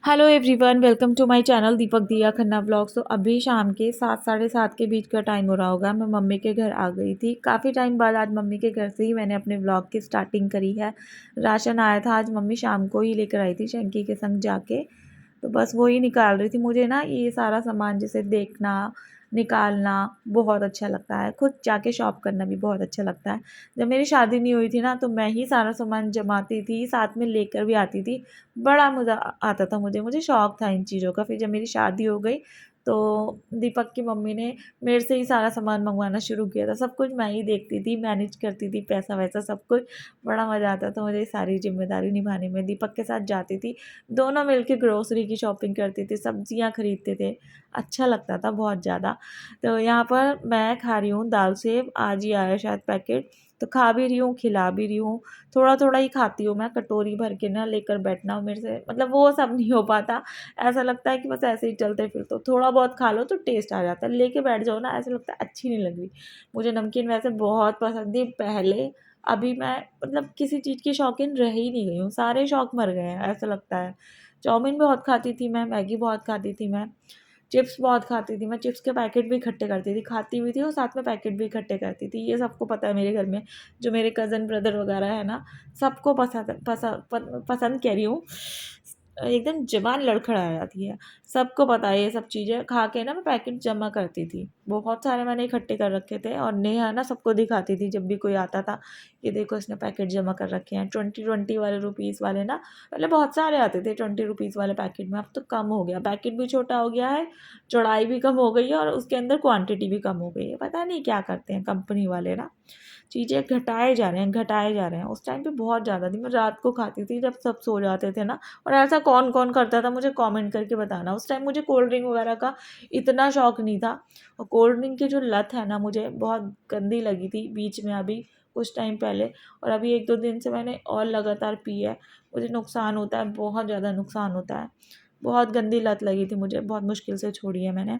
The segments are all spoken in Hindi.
Hello everyone, welcome to my channel Deepak Diya Khanna vlogs. तो अभी शाम के 7 साढ़े 7 के बीच का टाइम हो रहा होगा। मैं मम्मी के घर आ गई थी। काफ़ी टाइम बाद आज मम्मी के घर से ही मैंने अपने व्लॉग की स्टार्टिंग करी है। राशन आया था आज, मम्मी शाम को ही लेकर आई थी शंकी के संग जाके। तो बस वो ही निकाल रही थी। मुझे ना ये सारा सामान जैसे देखना, निकालना बहुत अच्छा लगता है। खुद जाके शॉप करना भी बहुत अच्छा लगता है। जब मेरी शादी नहीं हुई थी ना, तो मैं ही सारा सामान जमाती थी, साथ में लेकर भी आती थी। बड़ा मज़ा आता था मुझे शौक था इन चीज़ों का। फिर जब मेरी शादी हो गई तो दीपक की मम्मी ने मेरे से ही सारा सामान मंगवाना शुरू किया था। सब कुछ मैं ही देखती थी, मैनेज करती थी, पैसा वैसा सब कुछ। बड़ा मज़ा आता था मुझे सारी ज़िम्मेदारी निभाने में। दीपक के साथ जाती थी, दोनों मिलके ग्रोसरी की शॉपिंग करते थे, सब्जियां खरीदते थे। अच्छा लगता था बहुत ज़्यादा। तो यहाँ पर मैं खा रही हूँ दाल सेब, आज ही आया शायद पैकेट। तो खा भी रही हूँ, खिला भी रही हूँ। थोड़ा थोड़ा ही खाती हूँ मैं, कटोरी भर के ना लेकर बैठना मेरे से मतलब वो सब नहीं हो पाता। ऐसा लगता है कि बस ऐसे ही चलते फिरते थोड़ा बहुत खा लो तो टेस्ट आ जाता है, लेके बैठ जाओ ना ऐसा लगता है अच्छी नहीं लग रही। मुझे नमकीन वैसे बहुत पसंद थी पहले। अभी मैं मतलब किसी चीज़ की शौकीन रह ही नहीं गई हूँ, सारे शौक मर गए हैं ऐसा लगता है। चाउमीन बहुत खाती थी मैं, मैगी बहुत खाती थी मैं, चिप्स बहुत खाती थी मैं। चिप्स के पैकेट भी इकट्ठे करती थी, खाती हुई थी और साथ में पैकेट भी इकट्ठे करती थी। ये सबको पता है मेरे घर में, जो मेरे कज़न ब्रदर वगैरह है ना, सबको पसंद पसंद पसंद कह रही हूँ, एकदम ज़बान लड़खड़ा जाती है। सबको पता है ये सब चीज़ें खा के ना मैं पैकेट जमा करती थी। बहुत सारे मैंने इकट्ठे कर रखे थे और नेहा ना सबको दिखाती थी जब भी कोई आता था, ये देखो इसने पैकेट जमा कर रखे हैं। 20 वाले रुपीज़ वाले ना, पहले बहुत सारे आते थे 20 रुपीज़ वाले पैकेट में, अब तो कम हो गया, पैकेट भी छोटा हो गया है, चौड़ाई भी कम हो गई है और उसके अंदर क्वांटिटी भी कम हो गई है। पता नहीं क्या करते हैं कंपनी वाले ना, चीज़ें घटाए जा रहे हैं, घटाए जा रहे हैं। उस टाइम पे बहुत ज़्यादा थी, मैं रात को खाती थी जब सब सो जाते थे ना। और ऐसा कौन कौन करता था मुझे कमेंट करके बताना। उस टाइम मुझे कोल्ड ड्रिंक वगैरह का इतना शौक नहीं था, और कोल्ड ड्रिंक की जो लत है ना मुझे बहुत गंदी लगी थी बीच में, अभी कुछ टाइम पहले। और अभी 1-2 दिन से मैंने और लगातार पी है। मुझे नुकसान होता है, बहुत ज़्यादा नुकसान होता है। बहुत गंदी लत लगी थी मुझे, बहुत मुश्किल से छोड़ी है मैंने।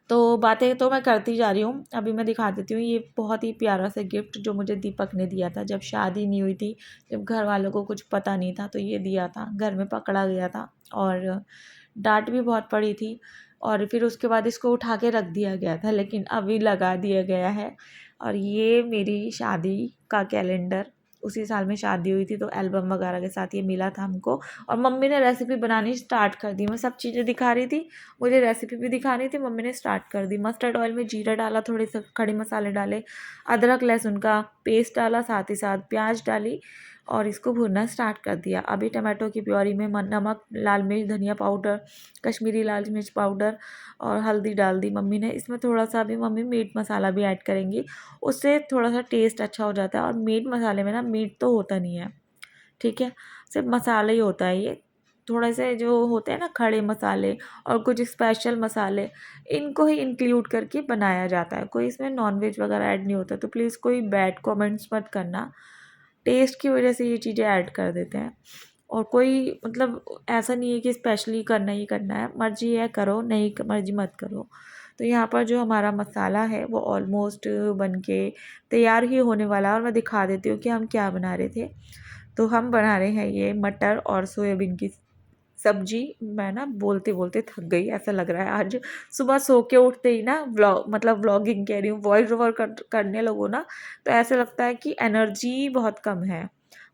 तो बातें तो मैं करती जा रही हूँ, अभी मैं दिखा देती हूँ ये बहुत ही प्यारा सा गिफ्ट जो मुझे दीपक ने दिया था जब शादी नहीं हुई थी, जब घर वालों को कुछ पता नहीं था, तो ये दिया था। घर में पकड़ा गया था और डांट भी बहुत पड़ी थी, और फिर उसके बाद इसको उठा के रख दिया गया था, लेकिन अभी लगा दिया गया है। और ये मेरी शादी का कैलेंडर, उसी साल में शादी हुई थी तो एल्बम वगैरह के साथ ये मिला था हमको। और मम्मी ने रेसिपी बनानी स्टार्ट कर दी, मैं सब चीज़ें दिखा रही थी, मुझे रेसिपी भी दिखानी थी, मम्मी ने स्टार्ट कर दी। मस्टर्ड ऑयल में जीरा डाला, थोड़े से खड़े मसाले डाले, अदरक लहसुन का पेस्ट डाला, साथ ही साथ प्याज डाली और इसको भूनना स्टार्ट कर दिया। अभी टमाटो की प्योरी में नमक, लाल मिर्च, धनिया पाउडर, कश्मीरी लाल मिर्च पाउडर और हल्दी डाल दी मम्मी ने। इसमें थोड़ा सा अभी मम्मी मीट मसाला भी ऐड करेंगी, उससे थोड़ा सा टेस्ट अच्छा हो जाता है। और मीट मसाले में ना मीट तो होता नहीं है, ठीक है, सिर्फ मसाला ही होता है ये। थोड़े से जो होते हैं ना खड़े मसाले और कुछ स्पेशल मसाले, इनको ही इंक्लूड करके बनाया जाता है। कोई इसमें नॉनवेज वगैरह ऐड नहीं होता, तो प्लीज़ कोई बैड कमेंट्स मत करना। टेस्ट की वजह से ये चीज़ें ऐड कर देते हैं, और कोई मतलब ऐसा नहीं है कि स्पेशली करना ही करना है, मर्जी है करो, नहीं मर्जी मत करो। तो यहाँ पर जो हमारा मसाला है वो ऑलमोस्ट बन के तैयार ही होने वाला है, और मैं दिखा देती हूँ कि हम क्या बना रहे थे। तो हम बना रहे हैं ये मटर और सोयाबीन की सब्जी। मैं ना बोलते बोलते थक गई, ऐसा लग रहा है आज सुबह सो के उठते ही ना व्लॉगिंग कह रही हूँ, वॉइस ओवर करने लगो ना, तो ऐसा लगता है कि एनर्जी बहुत कम है,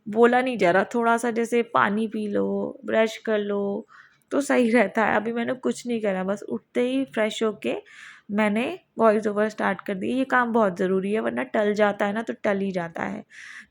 बोला नहीं जा रहा। थोड़ा सा जैसे पानी पी लो, ब्रश कर लो, तो सही रहता है। अभी मैंने कुछ नहीं करा, बस उठते ही फ्रेश होके मैंने वॉइस ओवर स्टार्ट कर दी। ये काम बहुत ज़रूरी है, वरना टल जाता है ना, तो टल ही जाता है।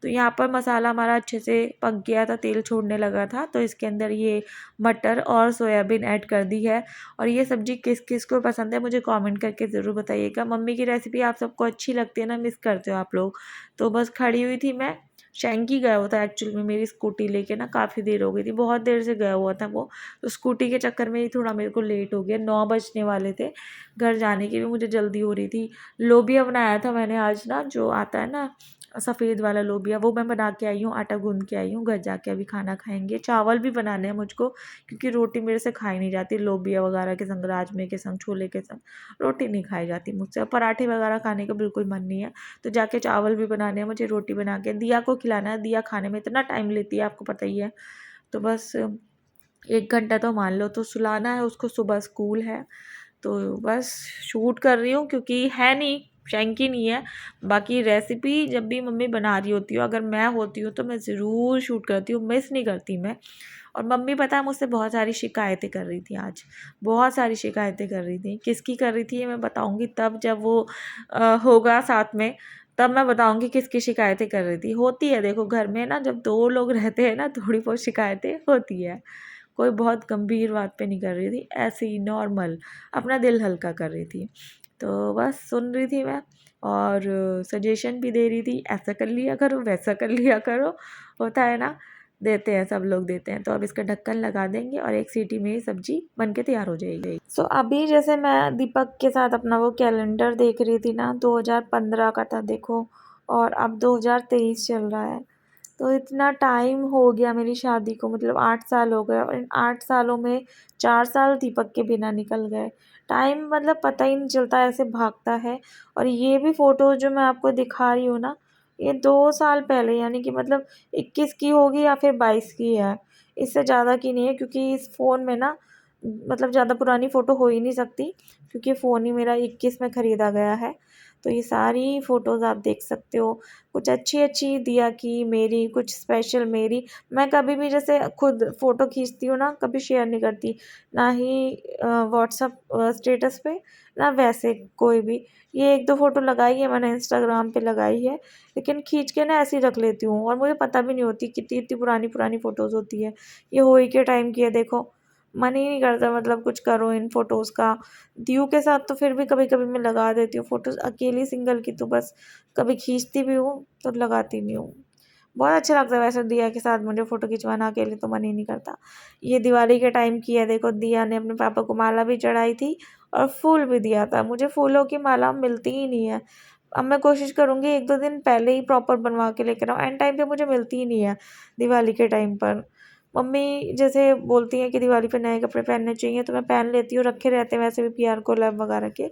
तो यहाँ पर मसाला हमारा अच्छे से पक गया था, तेल छोड़ने लगा था, तो इसके अंदर ये मटर और सोयाबीन ऐड कर दी है। और ये सब्ज़ी किस किस को पसंद है मुझे कमेंट करके ज़रूर बताइएगा। मम्मी की रेसिपी आप सबको अच्छी लगती है ना, मिस करते हो आप लोग। तो बस खड़ी हुई थी मैं, शैंकी गया हुआ था एक्चुअल में मेरी स्कूटी लेके ना, काफ़ी देर हो गई थी, बहुत देर से गया हुआ था वो। तो स्कूटी के चक्कर में ही थोड़ा मेरे को लेट हो गया, 9 बजने वाले थे, घर जाने की भी मुझे जल्दी हो रही थी। लोबिया बनाया था मैंने आज ना, जो आता है ना सफ़ेद वाला लोबिया, वो मैं बना के आई हूँ, आटा गूंद के आई हूँ। घर जाके अभी खाना खाएंगे। चावल भी बनाने हैं मुझको, क्योंकि रोटी मेरे से खाई नहीं जाती, लोबिया वगैरह के संग, राजमे के संग, छोले के संग रोटी नहीं खाई जाती मुझसे। पराठे वगैरह खाने का बिल्कुल मन नहीं है, तो जाके चावल भी बनाने हैं मुझे, रोटी बना के दिया को खिलाना है। दिया खाने में इतना टाइम लेती है, आपको पता ही है। तो बस 1 घंटा तो मान लो, तो सुलाना है उसको, सुबह स्कूल है। तो बस शूट कर रही हूँ क्योंकि है नहीं, शैंकी नहीं है। बाकी रेसिपी जब भी मम्मी बना रही होती हो, अगर मैं होती हूँ तो मैं ज़रूर शूट करती हूँ, मिस नहीं करती मैं। और मम्मी पता है मुझसे बहुत सारी शिकायतें कर रही थी आज, बहुत सारी शिकायतें कर रही थी। किसकी कर रही थी ये मैं बताऊँगी तब, जब वो होगा साथ में, तब मैं बताऊँगी किसकी शिकायतें कर रही थी। होती है देखो घर में ना, जब 2 लोग रहते हैं ना, थोड़ी बहुत शिकायतें होती है। कोई बहुत गंभीर बात पे नहीं कर रही थी, ऐसे ही नॉर्मल अपना दिल हल्का कर रही थी। तो बस सुन रही थी मैं, और सजेशन भी दे रही थी, ऐसा कर लिया करो, वैसा कर लिया करो। होता है ना, देते हैं, सब लोग देते हैं। तो अब इसका ढक्कन लगा देंगे और 1 सीटी में ये सब्जी बन के तैयार हो जाएगी। सो अभी जैसे मैं दीपक के साथ अपना वो कैलेंडर देख रही थी ना, 2015 का था देखो, और अब 2023 चल रहा है। तो इतना टाइम हो गया मेरी शादी को, मतलब 8 साल हो गए, और इन 8 सालों में 4 साल दीपक के बिना निकल गए। टाइम मतलब पता ही नहीं चलता, ऐसे भागता है। और ये भी फ़ोटो जो मैं आपको दिखा रही हूँ ना, ये 2 साल पहले, यानी कि मतलब 21 की होगी या फिर 22 की है। इससे ज़्यादा की नहीं है, क्योंकि इस फ़ोन में ना मतलब ज़्यादा पुरानी फ़ोटो हो ही नहीं सकती, क्योंकि फ़ोन ही मेरा 21 में ख़रीदा गया है। तो ये सारी फ़ोटोज़ आप देख सकते हो। कुछ अच्छी-अच्छी दिया की मेरी, कुछ स्पेशल मेरी। मैं कभी भी जैसे खुद फ़ोटो खींचती हूँ ना, कभी शेयर नहीं करती, ना ही व्हाट्सएप स्टेटस पे, ना वैसे कोई भी। ये 1-2 फ़ोटो लगाई है मैंने, इंस्टाग्राम पे लगाई है, लेकिन खींच के ना ऐसे ही रख लेती हूँ, और मुझे पता भी नहीं होती कितनी-इतनी पुरानी-पुरानी फ़ोटोज़ होती है। ये होली के टाइम की है देखो, मन ही नहीं करता मतलब कुछ करो इन फ़ोटोज़ का। दियों के साथ तो फिर भी कभी-कभी मैं लगा देती हूँ फ़ोटोज़, अकेली सिंगल की तो बस कभी खींचती भी हूँ तो लगाती नहीं हूँ। बहुत अच्छा लगता है वैसे दिया के साथ मुझे फ़ोटो खिंचवाना, अकेले तो मन ही नहीं करता। ये दिवाली के टाइम की है देखो, दिया ने अपने पापा को माला भी चढ़ाई थी और फूल भी दिया था। मुझे फूलों की माला मिलती ही नहीं है। अब मैं कोशिश करूँगी 1-2 दिन पहले ही प्रॉपर बनवा के लेकर आऊँ, एन टाइम पे मुझे मिलती ही नहीं है दिवाली के टाइम पर। मम्मी जैसे बोलती हैं कि दिवाली पे नए कपड़े पहनने चाहिए, तो मैं पहन लेती हूँ, रखे रहते हैं वैसे भी पीआर कोलैब वगैरह के।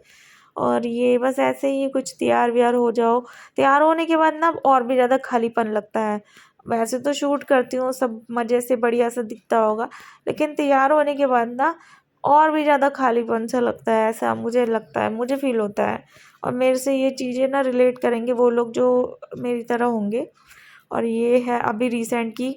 और ये बस ऐसे ही कुछ तैयार-व्यार हो जाओ, तैयार होने के बाद ना और भी ज़्यादा खालीपन लगता है। वैसे तो शूट करती हूँ, सब मज़े से बढ़िया सा दिखता होगा, लेकिन तैयार होने के बाद ना और भी ज़्यादा खालीपन सा लगता है, ऐसा मुझे लगता है, मुझे फ़ील होता है। और मेरे से ये चीज़ें ना रिलेट करेंगे वो लोग जो मेरी तरह होंगे। और ये है अभी रिसेंट की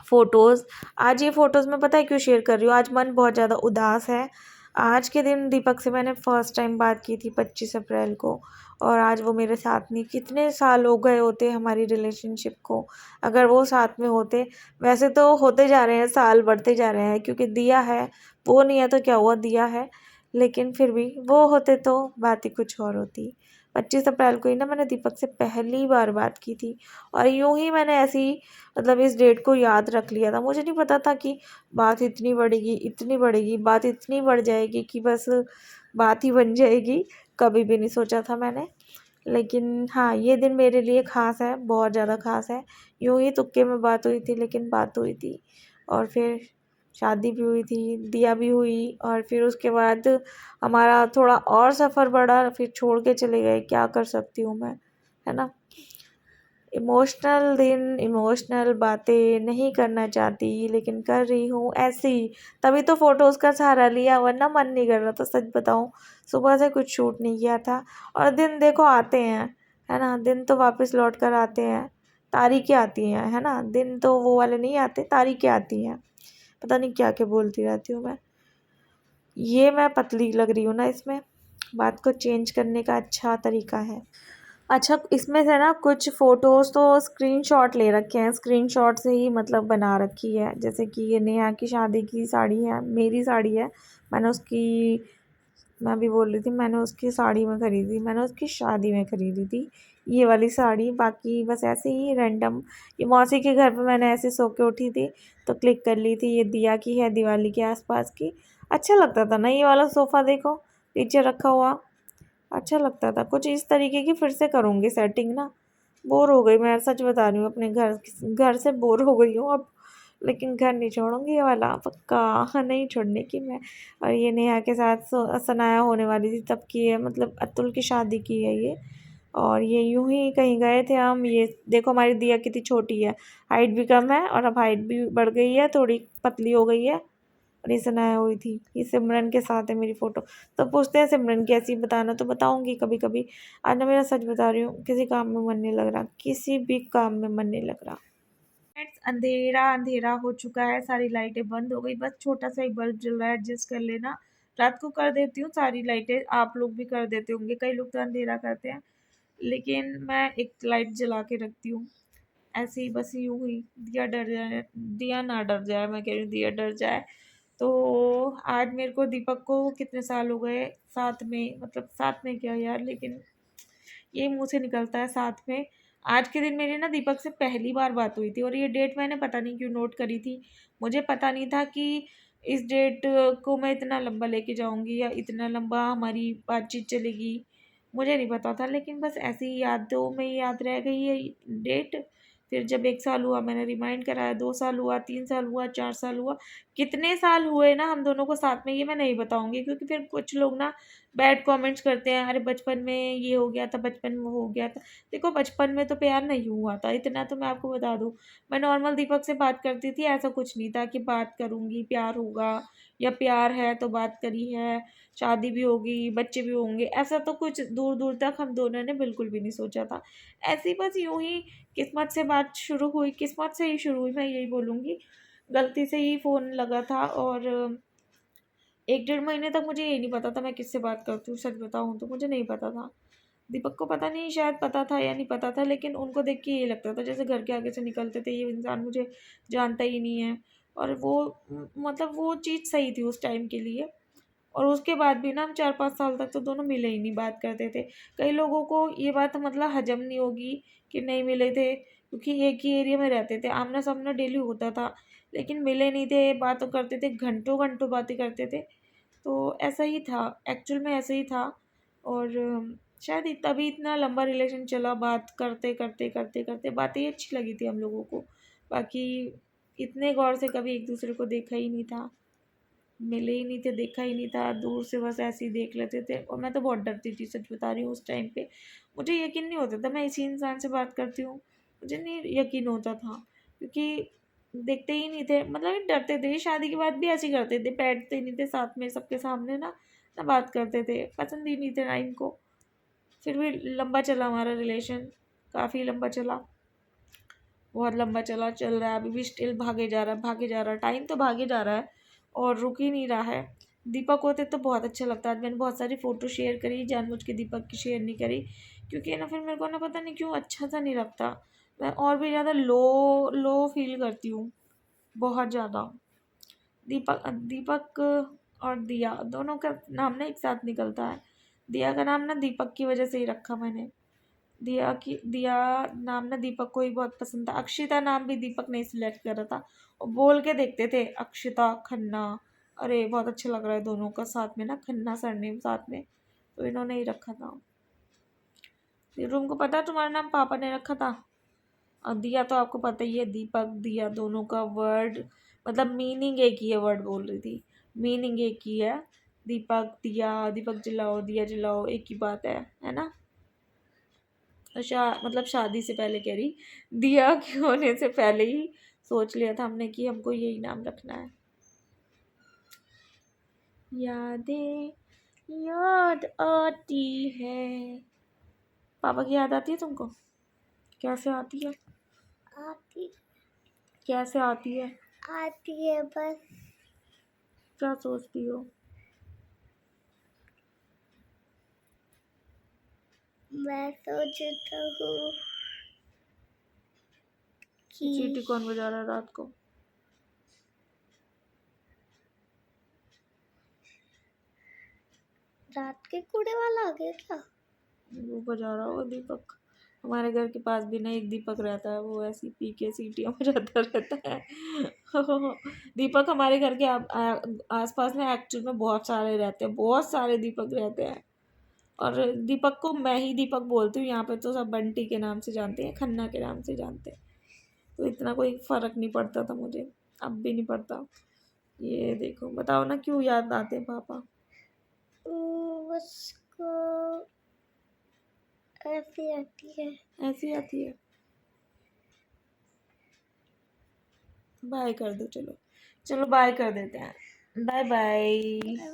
फ़ोटोज़। आज ये फ़ोटोज़ मैं पता है क्यों शेयर कर रही हूँ, आज मन बहुत ज़्यादा उदास है। आज के दिन दीपक से मैंने फ़र्स्ट टाइम बात की थी 25 अप्रैल को, और आज वो मेरे साथ नहीं। कितने साल हो गए होते हमारी रिलेशनशिप को, अगर वो साथ में होते। वैसे तो होते जा रहे हैं, साल बढ़ते जा रहे हैं, क्योंकि दिया है, वो नहीं है तो क्या हुआ, दिया है। लेकिन फिर भी वो होते तो बात ही कुछ और होती। 25 अप्रैल को ही ना मैंने दीपक से पहली बार बात की थी, और यूँ ही मैंने ऐसे ही मतलब इस डेट को याद रख लिया था। मुझे नहीं पता था कि बात इतनी बढ़ेगी, बात इतनी बढ़ जाएगी कि बस बात ही बन जाएगी। कभी भी नहीं सोचा था मैंने। लेकिन हाँ, ये दिन मेरे लिए ख़ास है, बहुत ज़्यादा ख़ास है। यूँ ही तुक्के में बात हुई थी, लेकिन बात हुई थी। और फिर शादी भी हुई थी, दिया भी हुई, और फिर उसके बाद हमारा थोड़ा और सफ़र बढ़ा, फिर छोड़ के चले गए। क्या कर सकती हूँ मैं, है ना? इमोशनल दिन, इमोशनल बातें नहीं करना चाहती, लेकिन कर रही हूँ ऐसे ही। तभी तो फ़ोटोज़ का सहारा लिया, वरना मन नहीं कर रहा था, सच बताऊँ। सुबह से कुछ शूट नहीं किया था, और दिन देखो आते हैं, है ना? दिन तो वापस लौट कर आते हैं, तारीखें आती हैं, है ना? दिन तो वो वाले नहीं आते, तारीखें आती हैं। पता नहीं क्या-क्या बोलती रहती हूँ मैं। ये मैं पतली लग रही हूँ ना इसमें, बात को चेंज करने का अच्छा तरीका है। अच्छा, इसमें से ना कुछ फ़ोटोज़ तो स्क्रीनशॉट ले रखे हैं, स्क्रीनशॉट से ही मतलब बना रखी है। जैसे कि ये नेहा की शादी की साड़ी है, मेरी साड़ी है। मैंने उसकी मैं अभी बोल रही थी, मैंने उसकी साड़ी में खरीदी, मैंने उसकी शादी में खरीदी थी ये वाली साड़ी। बाकी बस ऐसे ही रैंडम, ये मौसी के घर पे मैंने ऐसे सो के उठी थी तो क्लिक कर ली थी। ये दिया की है, दिवाली के आसपास की। अच्छा लगता था ना ये वाला सोफ़ा, देखो पीछे रखा हुआ, अच्छा लगता था। कुछ इस तरीके की फिर से करूँगी सेटिंग ना। बोर हो गई, मैं सच बता रही हूँ, अपने घर घर से बोर हो गई हूँ अब। लेकिन घर नहीं छोड़ूँगी ये वाला, पक्का हाँ, नहीं छोड़ने की मैं। और ये नेहा के साथ सनाया होने वाली थी तब की है, मतलब अतुल की शादी की है ये। और ये यूं ही कहीं गए थे हम। ये देखो हमारी दिया कितनी छोटी है, हाइट भी कम है और अब हाइट भी बढ़ गई है, थोड़ी पतली हो गई है। और ये सनाया हुई थी, ये सिमरन के साथ है मेरी फ़ोटो। तो पूछते हैं सिमरन कैसी, बताना तो बताऊंगी कभी कभी। आज ना मेरा सच बता रही हूँ, किसी काम में मन नहीं लग रहा, किसी भी काम में मन नहीं लग रहा। फ्रेंड्स, अंधेरा अंधेरा हो चुका है, सारी लाइटें बंद हो गई, बस छोटा सा ही बल्ब जल रहा है, एडजस्ट कर लेना। रात को कर देती हूँ सारी लाइटें, आप लोग भी कर देते होंगे, कई लोग तो अंधेरा करते हैं, लेकिन मैं एक लाइट जला के रखती हूँ। ऐसे ही बस यूं ही दिया डर जाए, दिया ना डर जाए, मैं कह रही हूँ दिया डर जाए। तो आज मेरे को दीपक को कितने साल हो गए साथ में, मतलब साथ में क्या यार, लेकिन ये मुंह से निकलता है साथ में। आज के दिन मेरी ना दीपक से पहली बार बात हुई थी, और ये डेट मैंने पता नहीं क्यों नोट करी थी। मुझे पता नहीं था कि इस डेट को मैं इतना लंबा लेके जाऊंगी या इतना लंबा हमारी बातचीत चलेगी, मुझे नहीं पता था। लेकिन बस ऐसी ही यादों में याद रह गई ये डेट। फिर जब 1 साल हुआ मैंने रिमाइंड कराया, 2 साल हुआ, 3 साल हुआ, 4 साल हुआ, कितने साल हुए ना हम दोनों को साथ में ये मैं नहीं बताऊंगी, क्योंकि फिर कुछ लोग ना बैड कमेंट्स करते हैं, अरे बचपन में ये हो गया था, बचपन में वो हो गया था। देखो बचपन में तो प्यार नहीं हुआ था, इतना तो मैं आपको बता दूं। मैं नॉर्मल दीपक से बात करती थी, ऐसा कुछ नहीं था कि बात करूंगी प्यार होगा, या प्यार है तो बात करी है, शादी भी होगी, बच्चे भी होंगे, ऐसा तो कुछ दूर दूर तक हम दोनों ने बिल्कुल भी नहीं सोचा था। ऐसी बस यूं ही किस्मत से बात शुरू हुई, किस्मत से ही शुरू हुई, मैं यही बोलूँगी। गलती से ही फ़ोन लगा था, और 1 डेढ़ महीने तक मुझे यही नहीं पता था मैं किससे बात करती हूँ, सच बताऊँ तो मुझे नहीं पता था। दीपक को पता नहीं, शायद पता था या नहीं पता था, लेकिन उनको देख के ये लगता था जैसे घर के आगे से निकलते थे ये इंसान मुझे जानता ही नहीं है। और वो मतलब वो चीज़ सही थी उस टाइम के लिए। और उसके बाद भी ना हम 4 5 साल तक तो दोनों मिले ही नहीं, बात करते थे। कई लोगों को ये बात मतलब हजम नहीं होगी कि नहीं मिले थे, क्योंकि एक ही एरिया में रहते थे, आमना सामना डेली होता था, लेकिन मिले नहीं थे, बातें करते थे, घंटों घंटों बातें करते थे। तो ऐसा ही था, एक्चुअल में ऐसा ही था। और शायद तभी इतना लंबा रिलेशन चला, बात करते करते करते करते बातें ही अच्छी लगी थी हम लोगों को। बाकी इतने गौर से कभी एक दूसरे को देखा ही नहीं था, मिले ही नहीं थे, देखा ही नहीं था, दूर से बस ऐसे ही देख लेते थे। और मैं तो बहुत डरती थी, सच बता रही हूँ, उस टाइम पे मुझे यकीन नहीं होता था मैं इसी इंसान से बात करती हूँ, मुझे नहीं यकीन होता था, क्योंकि देखते ही नहीं थे, मतलब डरते थे। शादी के बाद भी ऐसे ही करते थे, बैठते नहीं थे साथ में सबके सामने ना, ना बात करते थे, पसंद ही नहीं थे ना इनको। फिर भी लंबा चला हमारा रिलेशन, काफ़ी लंबा चला, बहुत लंबा चला, चल रहा है अभी भी, स्टिल भागे जा रहा है, भागे जा रहा है, टाइम तो भागे जा रहा है और रुक ही नहीं रहा है। दीपक होते तो बहुत अच्छा लगता है। आज मैंने बहुत सारी फ़ोटो शेयर करी, जानबूझ के दीपक की शेयर नहीं करी, क्योंकि ना फिर मेरे को ना पता नहीं क्यों अच्छा सा नहीं लगता, मैं और भी ज़्यादा लो लो फील करती हूँ, बहुत ज़्यादा। दीपक दीपक और दिया दोनों का नाम ना एक साथ निकलता है। दिया का नाम ना दीपक की वजह से ही रखा मैंने। दिया नाम ना दीपक को ही बहुत पसंद था। अक्षिता नाम भी दीपक ने सिलेक्ट करा था, और बोल के देखते थे अक्षिता खन्ना, अरे बहुत अच्छा लग रहा है दोनों का साथ में ना, खन्ना सरनेम साथ में, तो इन्होंने ही रखा था। फिर तुमको पता है तुम्हारा नाम पापा ने रखा था। और दिया तो आपको पता ही है, दीपक दिया दोनों का वर्ड मतलब मीनिंग एक ही है, वर्ड बोल रही थी, मीनिंग एक ही है। दीपक दिया, दीपक जलाओ दिया जलाओ, एक ही बात है ना। मतलब शादी से पहले कह रही, दिया के होने से पहले ही सोच लिया था हमने कि हमको यही नाम रखना है। यादें याद आती है, पापा की याद आती है तुमको? कैसे आती है? आती, कैसे आती है? आती है बस। क्या सोचती हो? मैं सोचता हूँ कि चींटी कौन बजा रहा है रात को? रात के कूड़े वाला आ गया क्या? वो बजा रहा होगा दीपक। हमारे घर के पास भी ना एक दीपक रहता है, वो ऐसी पी के सीटियों में जाता रहता है। दीपक हमारे घर के आसपास में एक्चुअल में बहुत सारे रहते हैं, बहुत सारे दीपक रहते हैं। और दीपक को मैं ही दीपक बोलती हूँ, यहाँ पे तो सब बंटी के नाम से जानते हैं, खन्ना के नाम से जानते हैं, तो इतना कोई फ़र्क नहीं पड़ता था मुझे, अब भी नहीं पड़ता। ये देखो, बताओ ना क्यों याद आते हैं पापा? उसको ऐसी आती है। ऐसी आती है। बाय कर दो, चलो चलो बाय कर देते हैं। Bye bye.